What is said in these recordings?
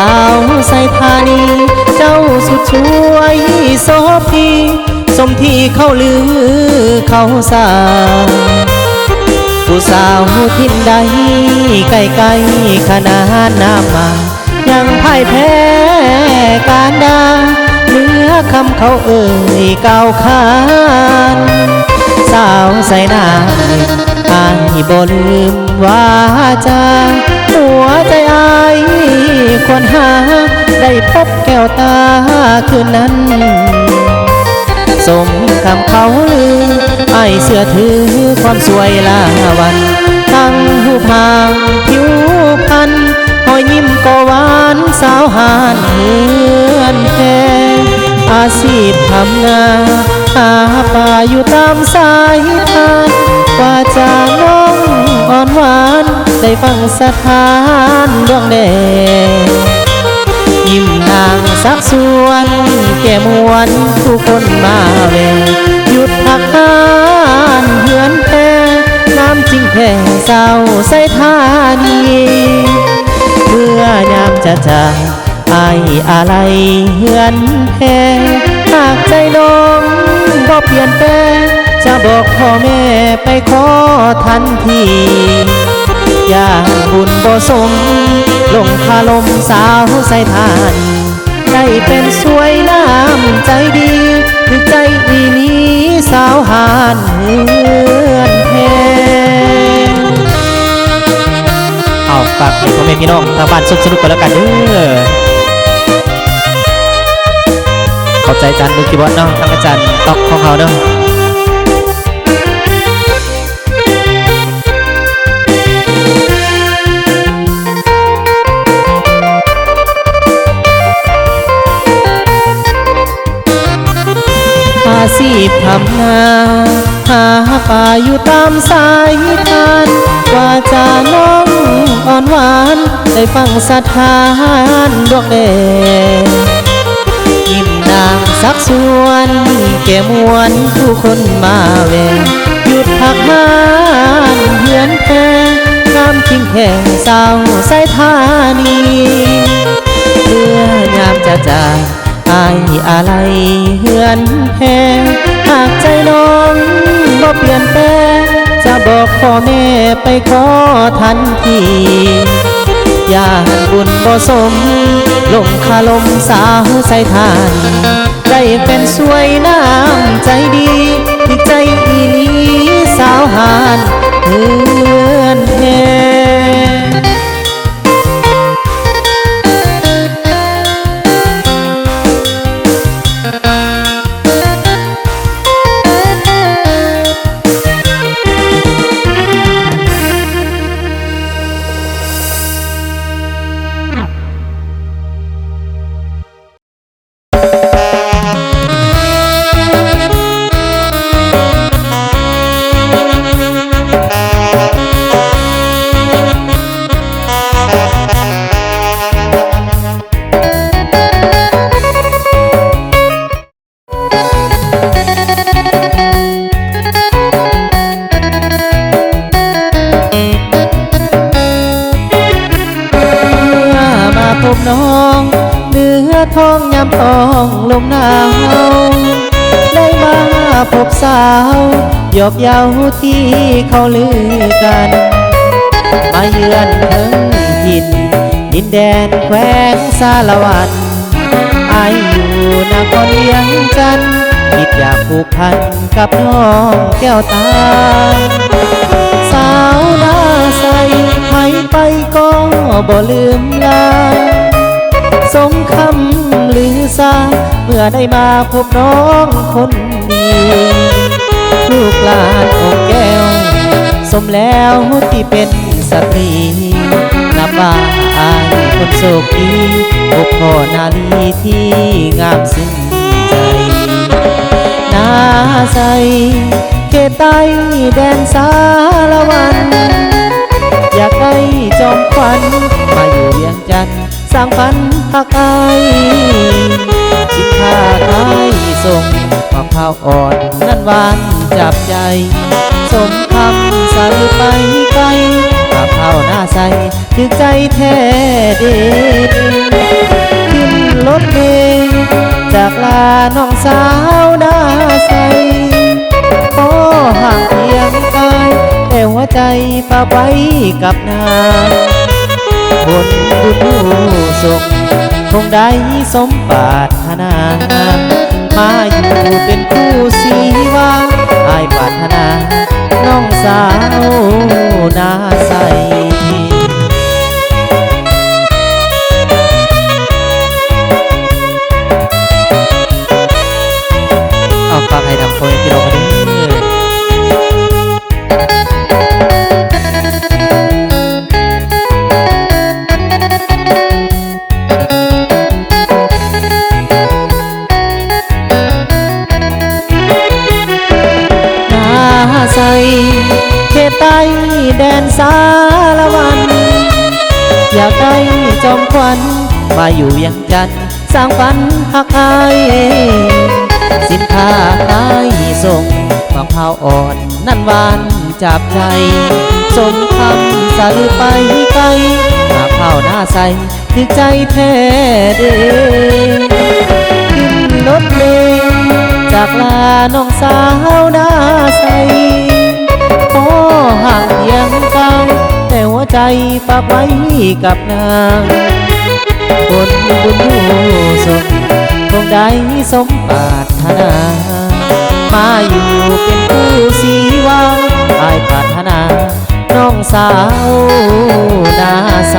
าวใส่ธานีเจ้าสุดช่วยโสพีสมที่เขาลือเขาสาผู้สาวทิ้นใดไกลไกลขนาดน้ำมายังพ่ายแพ้การดาเนื้อคำเขาเอ่ยก้าวขานสาวใส่หน้าอายบ่ลืมว่าจาหัวใจอายควรหาได้พบแก้วตาคืนนั้นสมคำเขาลือไอเสื้อถือความสวยลาวันตั้งหูพางผิวพันหอยยิ้มก็หวานสาวหานเฮือนแพอาชีพทำนาหาป่าอยู่ตามสายทานกว่าจะน้องอ่อนหวานได้ฟังสถานดวงแดงยิ้มนางสักส่วนแก่มวนผู้คนมาแวหยุดพักงานเหือนแพน้ำจริงแพ่เศร้าใส่ธานีเมื่อยามจะจากไอ้อะไรเหือนแพหากใจน้องบ่เปลี่ยนแปลงจะบอกพ่อแม่ไปขอทันทีอย่าบุญบ่สมลงคาลมสาวใส่ทานได้เป็นสวยน้ำใจดีถึงใจอีนี้สาวหานเฮือนแพเอาฝากให้พ่อแม่พี่น้องทางบ้านสนุกกันแล้วกันเด้อขอบใจอาจารย์มือคีย์บอร์ดเนาะทางอาจารย์ต๊อกของเขาเนาะอาชีพทำนาหาป่าอยู่ตามสายทานกว่าจะน้องอ่อนหวานได้ฟังสถานดวงแดงยิ้มนางสักส่วนแก่มวนผู้คนมาแวหยุดพักงานเหือนแพงามทิ้งแข่งเศร้าใส่ธานีเพื่อยามจะจากไอ้อะไรเหือนแพหากใจน้องบ่เปลี่ยนแปลงจะบอกพ่อแม่ไปขอทันทีอย่าหันบุญบ่สมลงคาลมสาวใส่ทานได้เป็นสวยน้ำใจดีที่ใจอีนี้สาวหานเหือนแพพบน้องเนื้อทองยามทองลมหนาวได้มาพบสาวหยอกเย้าที่เขาลือกันมาเยือนเมืองถิ่นดินแดนแคว้นสารวันอายอยู่นครเวียงจันทร์คิดอยากผูกพันกับน้องแก้วตาสาวหน้าใสไม่ไปก็บ่ลืมลาสมคำลือซาเมื่อได้มาพบน้องคนดีลูกหลานของแก้วสมแล้วที่เป็นสตรีนับว่าอายคนโชคดีพบพ่อนาลีที่งามสิ้นใจน่าใสเขตใต้แดนสารวันอยากได้จอมขวัญมาอยู่เวียงจันทร์สร้างฝันหักไอสินค้าขายส่งมะพร้าวอ่อนนั่นหวานจับใจสมคำสาลือไปไกลมะพร้าวหน้าใสถึงใจแท้เด็ด น้องสาวดาใสโอ้ห่างเพียงกายแต่หัวใจฝากไว้กับนางบนบุญผู้ส่งคงได้สมปรารถนามาอยู่เป็นคู่สีวาอายปรารถนาน้องสาวนาใสเอาฝากให้ทำคนพี่น้องกันใส่เขตใต้แดนสารวันอยากได้จอมควันมาอยู่ยังจันสร้างฝันหักอายสินค้าขายส่งมะพร้าวอ่อนนั่นหวานจับใจสมคำสะลือไปไกลมะพร้าวหน้าใสถึกใจแท้เด้ขึ้นรถเมล์จากลาน้องสาวดาใสโอ้ห่างเพียงกายแต่หัวใจฝากไว้กับนางคนบุญผู้ส่งคงได้สมปรารถนามาอยู่เป็นคู่สีวาอายปรารถนาน้องสาวดาใส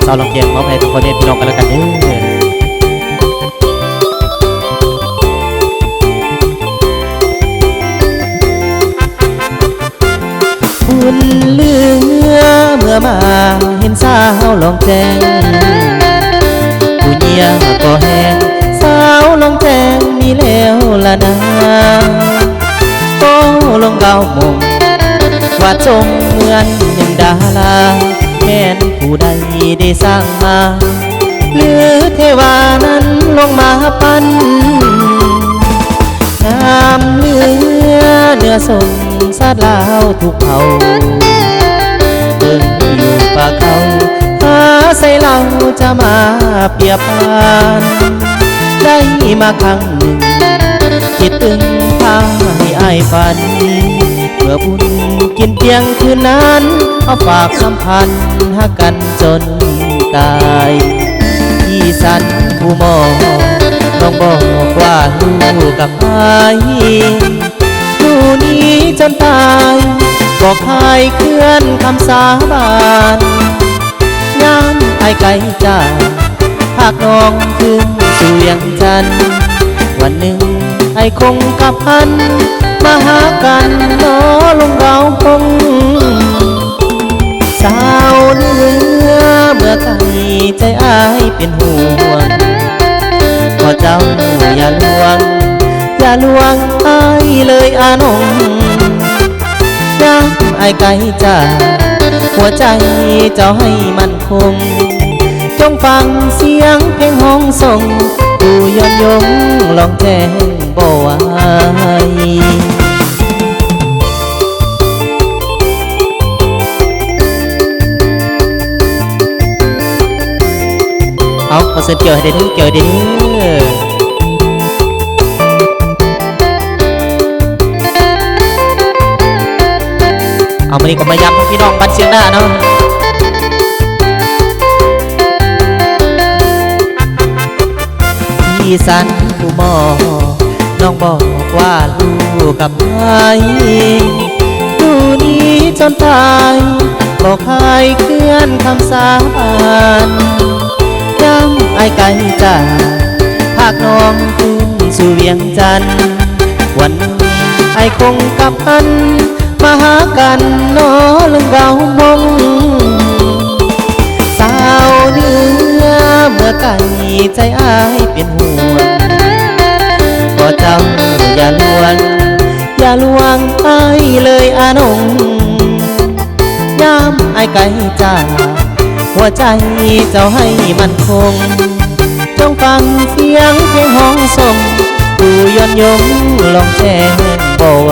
เราลองเกียงมอบให้ทุกคนพี่น้องกันแล้วกันเด้อบุญเหลือเมื่อมาเห็นสาวลองแจ้งผู้เยี่ยก็แห้งสาวลองแจ้งมีแล้วละนาโอ้ลงเกาหมงว่าจงเหมือนหนึ่งดาราแม่นผู้ใดได้สร้างมาหรือเทวานั้นลงมาปั้นงามเนื้อสนสาดลาวทุกเผ่าเบิ่งอยู่ป่าเขาหาใส่เราจะมาเปรียบปานได้มาครั้งหนึ่งคิดตึงพาให้อายฝันเมื่อบุญกินเพียงคืนนั้นเอาฝากสัมพันธ์หักกันจนตายที่สันผู้มองน้องบอกว่าลูกกับไอ้ลูกนี้จนตายบอกใครเคลื่อนคำสาบานงานไอ้ไก่จ้าหากน้องขึ้นสู่ยังจันวันหนึ่งไอ้คงกับพันมาหากันน้อลงเราคงสาวเนื้อเมื่อไกลใจอายเป็นห่วงขอเจ้าอย่าลวงอายเลยอานงยักไอ้ไก่จ้าหัวใจเจ้าให้มันคงจงฟังเสียงเพลงห้องส่งดูย้อนยงลองแจ้งบ่ไหวเอาเส้นเกี่ยวให้ได้เกี่ยวได้เอามานี่ก็มาย้ำพี่น้องบ้านเชียงหน้าเนาะพี่สันผู้หมอน้องบอกว่าลูกกับไอ้ลูกนี้จนตายบอกใครเคลื่อนคำสาบาน ไกลจากภาคน้องขึ้นสู่เวียงจันทร์วันนี้ไอคงกลับอันมาหากันนอลึงเกามงสาวเนื้อเมื่อไก่ใจอายเป็นห่วงก็เจ้าอย่าลวงอย่าลวงไอเลยอานงยามไอไก่จ้าหัวใจเจ้าให้มันคงจงฟังเสียงเพลงห้องส่งผู้ย้อนยงลองแจ้งบ่ไหว